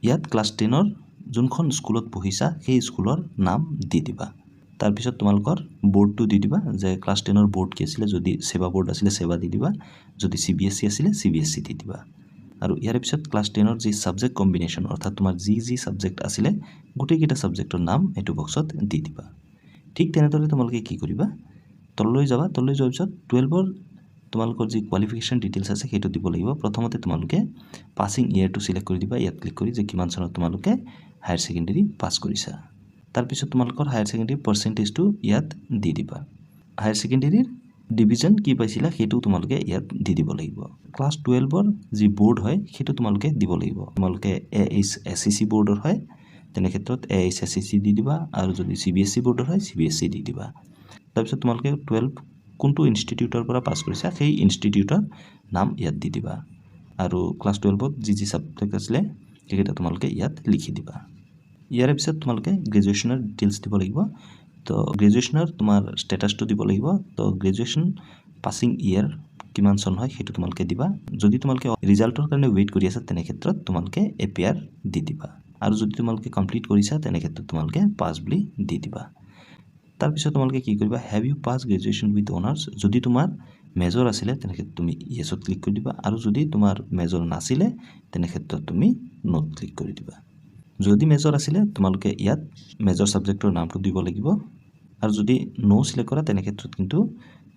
ইয়াত ক্লাছ 10ৰ যোনখন স্কুলত পঢ়িছা সেই স্কুলৰ নাম দি দিবা তাৰপিছত তোমালোকৰ বোৰ্ডটো দি দিবা যে ক্লাছ 10ৰ বোৰ্ড কি আছিল যদি সেৱা বোৰ্ড আছিল সেৱা দি দিবা যদি CBSE আছিল CBSE দি দিবা আৰু ইয়াৰ পিছত ক্লাছ 10ৰ যি সাবজেক্ট কম্বিনেশ্যন অৰ্থাৎ তোমাৰ যি সাবজেক্ট আছিল গোটেইকেইটা সাবজেক্টৰ নাম এইটো বক্সত দি দিবা ঠিক তেনেদৰে তোমালোকে কি কৰিবা তললৈ যাবা তললৈ যোৱাৰ পিছত 12ৰ তোমালোকৰ যি কোৱালিফিকেশ্যন ডিটেইলছ আছে সেইটো দিব লাগিব প্ৰথমতে তোমালোকে পাছিং ইয়াৰটো সিলেক্ট কৰি দিবা ইয়াত ক্লিক কৰি যে কিমান চনত তোমালোকে হায়াৰ সেকেন্ডাৰী পাছ কৰিছা তাৰপিছত তোমালোকৰ হায়াৰ সেকেন্ডাৰী পাৰ্চেন্টেজটো ইয়াত দি দিবা হায়াৰ সেকেন্ডাৰীৰ ডিভিজন কি পাইছিলা সেইটো তোমালোকে ইয়াত দি দিব লাগিব ক্লাছ 12ৰ যি বোৰ্ড হয় সেইটো তোমালোকে দিব লাগিব তোমালোকে AHSCC বোৰ্ডৰ হয় তেনে ক্ষেত্ৰত AHSCC দি দিবা আৰু যদি CBSE বোৰ্ডৰ হয় CBSE দি দিবা তাৰপিছত তোমালোকে 12 কোনটো ইনষ্টিটিউটৰ পৰা পাছ কৰিছা সেই ইনষ্টিটিউটৰ নাম ইয়াত দি দিবা আৰু ক্লাছ 12ত যি সাবজেক্ট আছিল সেইকেইটা তোমালোকে ইয়াত লিখি দিবা ইয়াৰ পিছত তোমালোকে গ্ৰেজুৱেশ্যনৰ ডিটেইলছ দিব লাগিব তো গ্ৰেজুৱেশ্যনৰ তোমাৰ ষ্টেটাছটো দিব লাগিব তো গ্ৰেজুৱেশ্যন পাছিং ইয়াৰ কিমান চন হয় সেইটো তোমালোকে দিবা যদি তোমালোকে ৰিজাল্টৰ কাৰণে ৱেইট কৰি আছা তেনে ক্ষেত্ৰত তোমালোকে APR দি দিবা আৰু যদি তোমালোকে কমপ্লিট কৰিছা তেনে ক্ষেত্ৰত তোমালোকে পাছ বুলি দি দিবা তাৰপিছত তোমালোকে কি কৰিবা have you pass graduation with honours যদি তোমাৰ মেজৰ আছিলে তেনে ক্ষেত্ৰত তুমি ইয়েছত ক্লিক কৰি দিবা আৰু যদি তোমাৰ মেজৰ নাছিলে তেনে ক্ষেত্ৰত তুমি নোত ক্লিক কৰি দিবা যদি মেজৰ আছিলে তোমালোকে ইয়াত মেজৰ সাবজেক্টৰ নামটো দিব লাগিব আৰু যদি নো সিলেক্ট কৰা তেনে ক্ষেত্ৰত কিন্তু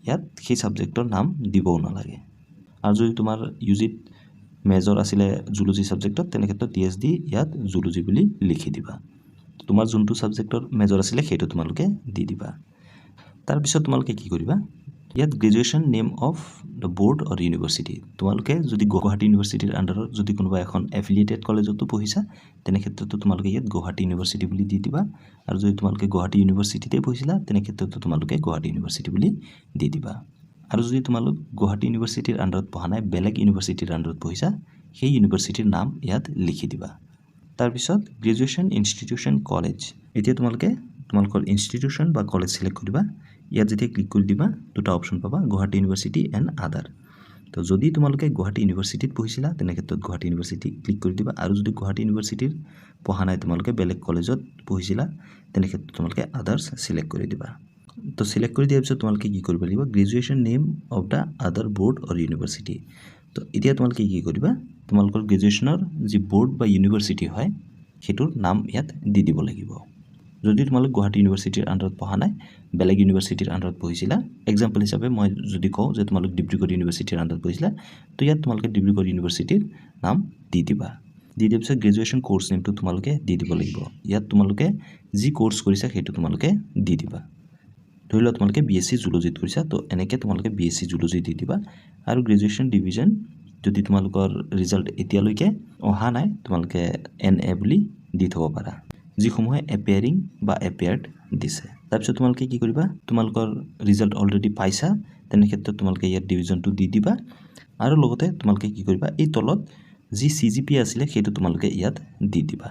ইয়াত সেই সাবজেক্টৰ নাম দিবও নালাগে আৰু যদি তোমাৰ ইউজিত মেজৰ আছিলে জুলজি সাবজেক্টত তেনে ক্ষেত্ৰত টিএছ দি ইয়াত জুলজি বুলি লিখি দিবা তোমাৰ যোনটো সাবজেক্টৰ মেজৰ আছিলে সেইটো তোমালোকে দি দিবা তাৰ পিছত তোমালোকে কি কৰিবা ইয়াত graduation name of the board or university তোমালোকে যদি গুৱাহাটী ইউনিভাৰ্চিটিৰ আন্ডাৰত যদি কোনোবা এখন এফিলিয়েটেড কলেজতো পঢ়িছা তেনে ক্ষেত্ৰতো তোমালোকে ইয়াত গুৱাহাটী ইউনিভাৰ্চিটি বুলি দি দিবা আৰু যদি তোমালোকে গুৱাহাটী ইউনিভাৰ্চিটিতে পঢ়িছিলা তেনে ক্ষেত্ৰতো তোমালোকে গুৱাহাটী ইউনিভাৰ্চিটি বুলি দি দিবা আৰু যদি তোমালোক গুৱাহাটী ইউনিভাৰ্চিটিৰ আন্ডাৰত পঢ়া নাই বেলেগ ইউনিভাৰ্চিটিৰ আন্ডাৰত পঢ়িছা সেই ইউনিভাৰ্চিটিৰ নাম ইয়াত লিখি দিবা তাৰ পিছত গ্ৰেজুৱেশ্যন ইনষ্টিটিউশ্যন কলেজ এতিয়া তোমালোকৰ ইনষ্টিটিউশ্যন বা কলেজ সিলেক্ট কৰিবা ইয়াত যেতিয়া ক্লিক কৰি দিবা দুটা অপশ্যন পাবা গুৱাহাটী ইউনিভাৰ্চিটি এণ্ড আদাৰ তো যদি তোমালোকে গুৱাহাটী ইউনিভাৰ্চিটিত পঢ়িছিলা তেনে ক্ষেত্ৰত গুৱাহাটী ইউনিভাৰ্চিটি ক্লিক কৰি দিবা আৰু যদি গুৱাহাটী ইউনিভাৰ্চিটিৰ পঢ়া নাই তোমালোকে বেলেগ কলেজত পঢ়িছিলা তেনে ক্ষেত্ৰত তোমালোকে আদাৰ্ছ সিলেক্ট কৰি দিবা তো সিলেক্ট কৰি দিয়াৰ পিছত তোমালোকে কি কৰিব লাগিব graduation name of the other board or university তো এতিয়া তোমালোকে কি কৰিবা তোমালোকৰ গ্ৰেজুৱেশ্যনৰ যি বোৰ্ড বা ইউনিভাৰ্চিটি হয় সেইটোৰ নাম ইয়াত দি দিব লাগিব যদি তোমালোক গুৱাহাটী ইউনিভাৰ্চিটিৰ আন্ডাৰত পঢ়া নাই বেলেগ ইউনিভাৰ্চিটিৰ আন্ডাৰত পঢ়িছিলা এক্সাম্পল হিচাপে মই যদি কওঁ যে তোমালোক ডিব্ৰুগড় ইউনিভাৰ্চিটিৰ আন্ডাৰত পঢ়িছিলা তো ইয়াত তোমালোকে ডিব্ৰুগড় ইউনিভাৰ্চিটিৰ নাম দি দিবা দি দিয়াৰ পিছত গ্ৰেজুৱেশ্যন কোৰ্ছ নেমটো তোমালোকে দি দিব লাগিব ইয়াত তোমালোকে যি কোৰ্ছ কৰিছা সেইটো তোমালোকে দি দিবা ধৰি লোৱা তোমালোকে বিএসসি জুলজিত কৰিছা তো এনেকৈ তোমালোকে বিএসসি জুলজি দি দিবা আৰু গ্ৰেজুৱেশ্যন ডিভিজন যদি তোমালোকৰ ৰিজাল্ট এতিয়ালৈকে অহা নাই তোমালোকে NA বুলি দি থব পাৰা যিসমূহে এপিয়াৰিং বা এপিয়াৰ্ড দিছে তাৰপিছত তোমালোকে কি কৰিবা তোমালোকৰ ৰিজাল্ট অলৰেডি পাইছা তেনে ক্ষেত্ৰত তোমালোকে ইয়াত ডিভিজনটো দি দিবা আৰু লগতে তোমালোকে কি কৰিবা এই তলত যি CGPA আছিলে সেইটো তোমালোকে ইয়াত দি দিবা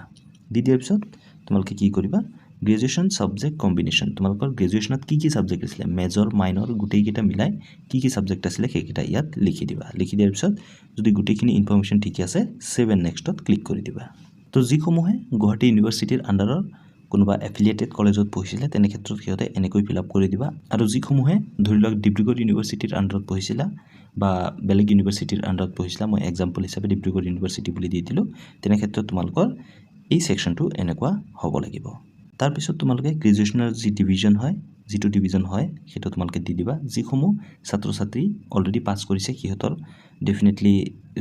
দি দিয়াৰ পিছত তোমালোকে কি কৰিবা গ্ৰেজুৱেশ্যন সাবজেক্ট কম্বিনেশ্যন তোমালোকৰ গ্ৰেজুৱেশ্যনত কি সাবজেক্ট আছিলে মেজৰ মাইনৰ গোটেইকেইটা মিলাই কি সাবজেক্ট আছিলে সেইকেইটা ইয়াত লিখি দিবা লিখি দিয়াৰ পিছত যদি গোটেইখিনি ইনফৰমেশ্যন ঠিক আছে সেভ এণ্ড নেক্সটত ক্লিক কৰি দিবা তো যিসমূহে গুৱাহাটী ইউনিভাৰ্চিটিৰ আন্ডাৰৰ কোনোবা এফিলিয়েটেড কলেজত পঢ়িছিলে তেনে ক্ষেত্ৰত সিহঁতে এনেকৈ ফিল আপ কৰি দিবা আৰু যিসমূহে ধৰি লওক ডিব্ৰুগড় ইউনিভাৰ্চিটিৰ আন্ডাৰত পঢ়িছিলা বা বেলেগ ইউনিভাৰ্চিটিৰ আন্ডাৰত পঢ়িছিলা মই এক্সাম্পল হিচাপে ডিব্ৰুগড় ইউনিভাৰ্চিটি বুলি দি দিলোঁ তেনে ক্ষেত্ৰত তোমালোকৰ এই ছেকশ্যনটো এনেকুৱা হ'ব লাগিব তাৰপিছত তোমালোকে গ্ৰেজুৱেশ্যনৰ যি ডিভিজন হয় যিটো ডিভিজন হয় সেইটো তোমালোকে দি দিবা যিসমূহ ছাত্ৰ ছাত্ৰী অলৰেডি পাছ কৰিছে সিহঁতৰ ডেফিনেটলি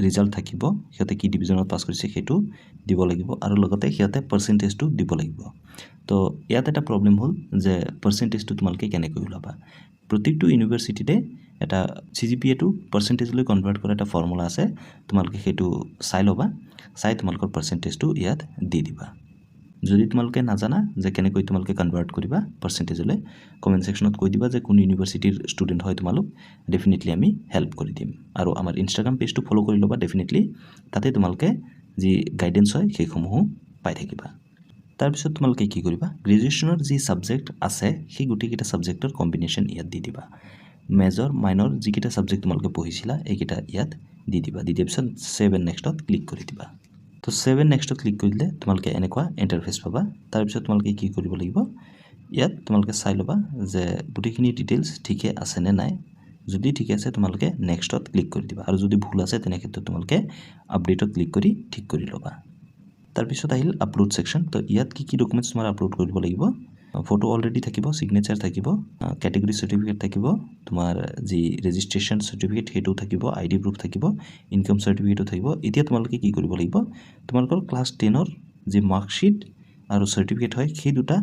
ৰিজাল্ট থাকিব সিহঁতে কি ডিভিজনত পাছ কৰিছে সেইটো দিব লাগিব আৰু লগতে সিহঁতে পাৰ্চেণ্টেজটো দিব লাগিব তো ইয়াত এটা প্ৰব্লেম হ'ল যে পাৰ্চেণ্টেজটো তোমালোকে কেনেকৈ ওলাবা প্ৰত্যেকটো ইউনিভাৰ্চিটিতে এটা CGPA টো পাৰ্চেণ্টেজলৈ কনভাৰ্ট কৰা এটা ফৰ্মুলা আছে তোমালোকে সেইটো চাই ল'বা চাই তোমালোকৰ পাৰ্চেণ্টেজটো ইয়াত দি দিবা যদি তোমালোকে নাজানা যে কেনেকৈ তোমালোকে কনভাৰ্ট কৰিবা পাৰ্চেণ্টেজলৈ কমেণ্ট ছেকশ্যনত কৈ দিবা যে কোন ইউনিভাৰ্চিটিৰ ষ্টুডেণ্ট হয় তোমালোক ডেফিনেটলি আমি হেল্প কৰি দিম আৰু আমাৰ ইনষ্টাগ্ৰাম পেজটো ফ'ল' কৰি ল'বা ডেফিনেটলি তাতে তোমালোকে যি গাইডেন্স হয় সেইসমূহো পাই থাকিবা তাৰপিছত তোমালোকে কি কৰিবা গ্ৰেজুৱেশ্যনৰ যি ছাবজেক্ট আছে সেই গোটেইকেইটা ছাবজেক্টৰ কম্বিনেশ্যন ইয়াত দি দিবা মেজৰ মাইনৰ যিকেইটা ছাবজেক্ট তোমালোকে পঢ়িছিলা এইকেইটা ইয়াত দি দিবা দি দিয়াৰ পিছত সেভ এণ্ড নেক্সটত ক্লিক কৰি দিবা তো সেভ এণ্ড নেক্সটত ক্লিক কৰি দিলে তোমালোকে এনেকুৱা ইণ্টাৰফেচ পাবা তাৰপিছত তোমালোকে কি কৰিব লাগিব ইয়াত তোমালোকে চাই ল'বা যে গোটেইখিনি ডিটেইলছ ঠিকে আছে নে নাই যদি ঠিকে আছে তোমালোকে নেক্সটত ক্লিক কৰি দিবা আৰু যদি ভুল আছে তেনে ক্ষেত্ৰত তোমালোকে আপডেটত ক্লিক কৰি ঠিক কৰি ল'বা তাৰপিছত আহিল আপলোড ছেকশ্যন তো ইয়াত কি ডকুমেণ্টছ তোমাৰ আপলোড কৰিব লাগিব ফটো অলৰেডি থাকিব সিগনেচাৰ থাকিব কেটেগৰী চাৰ্টিফিকেট থাকিব তোমাৰ যি ৰেজিষ্ট্ৰেশ্যন চাৰ্টিফিকেট সেইটো থাকিব ID প্ৰুফ থাকিব ইনকাম চাৰ্টিফিকেটো থাকিব এতিয়া তোমালোকে কি কৰিব লাগিব তোমালোকৰ ক্লাছ 10ৰ যি মাৰ্কশ্বিট আৰু চাৰ্টিফিকেট হয় সেই দুটা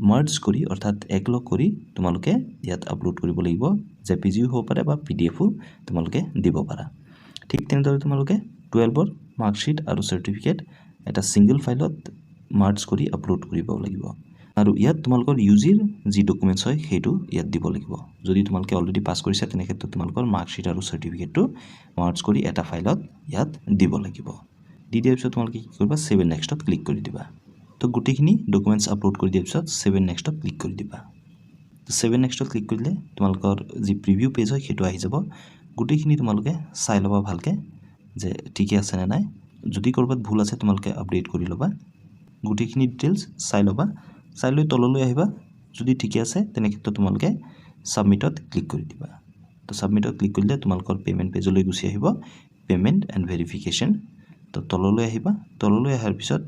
মাৰ্জ কৰি অৰ্থাৎ একলগ কৰি তোমালোকে ইয়াত আপলোড কৰিব লাগিব JPG হ'ব পাৰে বা PDFও তোমালোকে দিব পাৰা ঠিক তেনেদৰে তোমালোকে 12ৰ মাৰ্কশ্বিট আৰু চাৰ্টিফিকেট এটা সিঙ্গল ফাইলত মাৰ্জ কৰি আপলোড কৰিব লাগিব আৰু ইয়াত তোমালোকৰ UGৰ যি ডকুমেণ্টছ হয় সেইটো ইয়াত দিব লাগিব যদি তোমালোকে অলৰেডি পাছ কৰিছা তেনে ক্ষেত্ৰত তোমালোকৰ মাৰ্কশ্বিট আৰু চাৰ্টিফিকেটটো মাৰ্জ কৰি এটা ফাইলত ইয়াত দিব লাগিব দি দিয়াৰ পিছত তোমালোকে কি কৰিবা সেভ এণ্ড নেক্সটত ক্লিক কৰি দিবা তো গোটেইখিনি ডকুমেণ্টছ আপলোড কৰি দিয়াৰ পিছত সেভ এণ্ড নেক্সটত ক্লিক কৰি দিবা তো সেভ এণ্ড নেক্সটত ক্লিক কৰিলে তোমালোকৰ যি প্ৰিভিউ পেজ হয় সেইটো আহি যাব গোটেইখিনি তোমালোকে চাই ল'বা ভালকৈ যে ঠিকে আছে নে নাই যদি ক'ৰবাত ভুল আছে তোমালোকে আপডেট কৰি ল'বা গোটেইখিনি ডিটেইলছ চাই ল'বা চাই লৈ তললৈ আহিবা যদি ঠিকে আছে তেনে ক্ষেত্ৰত তোমালোকে সাবমিটত ক্লিক কৰি দিবা তো তো সাবমিটত ক্লিক কৰিলে তোমালোকৰ পেমেন্ট পেজলৈ গুচি আহিব পেমেন্ট এন্ড ভেৰিফিকেশন তো তললৈ আহিবা তললৈ অহাৰ পিছত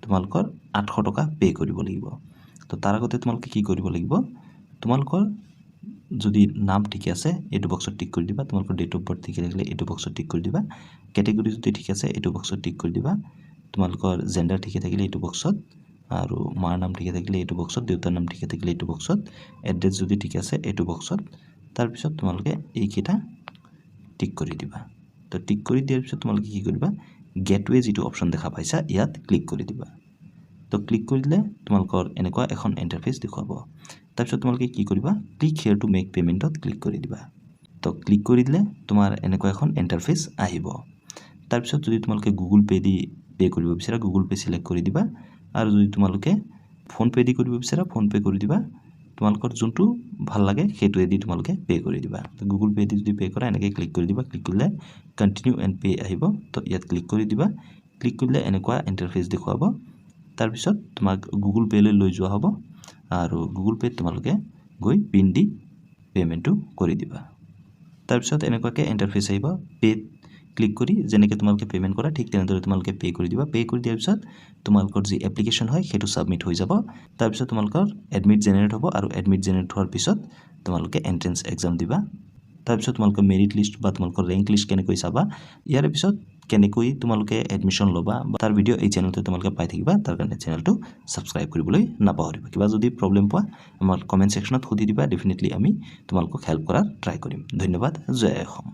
তোমালোকৰ 800 টকা পে কৰিব লাগিব তো তাৰ আগতে তোমালোকে কি কৰিব লাগিব তোমালোকৰ যদি নাম ঠিক আছে এটো বক্সত টিক কৰি দিবা তোমালোকৰ ডেট অফ বাৰ্থ ঠিক থাকিলে এটো বক্সত টিক কৰি দিবা ক্যাটেগৰি যদি ঠিক আছে এটো বক্সত টিক কৰি দিবা তোমালোকৰ জেন্ডাৰ ঠিক থাকিলে এটো বক্সত আৰু মাৰ নাম ঠিক থাকিলে এটো বক্সত দেউতাৰ নাম ঠিক থাকিলে এটো বক্সত এড্ৰেছ যদি ঠিক আছে এটো বক্সত তাৰ পিছত তোমালোকে এই কিটা টিক কৰি দিবা তো টিক কৰি দিয়াৰ পিছত তোমালোকে কি কৰিবা গেটৱে যেটো অপচন দেখা পাইছা ইয়াত ক্লিক কৰি দিবা তো ক্লিক কৰিলে তোমালোকৰ এনেকুৱা এখন ইন্টাৰফেস দেখুৱাব তাৰ পিছত তোমালোকে কি কৰিবা ক্লিক হিয়াৰ টু মেক পেমেন্টত ক্লিক কৰি দিবা তো ক্লিক কৰি দিলে তোমাৰ এনেকুৱা এখন ইন্টাৰফেস আহিব তাৰ পিছত যদি তোমালোকে গুগল পে দি পে কৰিব বিচাৰা গুগল পে সিলেক্ট কৰি দিবা আৰু যদি তোমালোকে ফোন পে দি কৰিব বিচাৰা ফোন পে কৰি দিবা তোমালোকৰ যোনটো ভাল লাগে হেতুৱে দি তোমালোকে পে কৰি দিবা তো গুগল পে দি যদি পে কৰা এনেকৈ ক্লিক কৰি দিবা ক্লিক কৰিলে কন্টিনিউ এন্ড পে আহিব তো ইয়াত ক্লিক কৰি দিবা ক্লিক কৰিলে এনেকুৱা ইন্টাৰফেস দেখুৱাব তাৰ পিছত তোমাক গুগল পে লৈ যোৱা হ'ব আৰু গুগল পে তোমালোকে গৈ পিন দি পেমেন্টটো কৰি দিবা তাৰ পিছত এনেকুৱাকে ইন্টাৰফেস আহিব পে ক্লিক কৰি যেনেকৈ তোমালোকে পেমেন্ট কৰা ঠিক তেনেদৰে তোমালোকে পে কৰি দিবা পে কৰি দিয়াৰ পিছত তোমালোকৰ যি এপ্লিকেশন হয় হেতু সাবমিট হৈ যাব তাৰ পিছত তোমালোকৰ এডমিট জেনাৰেট হ'ব আৰু এডমিট জেনাৰেট হোৱাৰ পিছত তোমালোকে এন্ট্ৰেন্স এক্সাম দিবা তাৰ পিছত তোমালোকৰ মেৰিট লিষ্ট বা তোমালোকৰ ৰেংক লিষ্ট কেনেকৈ চাবা ইয়াৰ পিছত কেনেকৈ তোমালোকে এডমিশন লবা তাৰ ভিডিও এই চেনেলতে তোমালোকে পাই থাকিবা তাৰ কাৰণে চেনেলটো সাবস্ক্ৰাইব কৰিবলৈ নাপাহৰিবা কিবা যদি প্ৰবলেম পোৱা আমাৰ কমেন্ট সেকশনত খুদি দিবা ডেফিনেটলি আমি তোমালোকক হেল্প কৰাৰ ট্ৰাই কৰিম ধন্যবাদ জয় অসম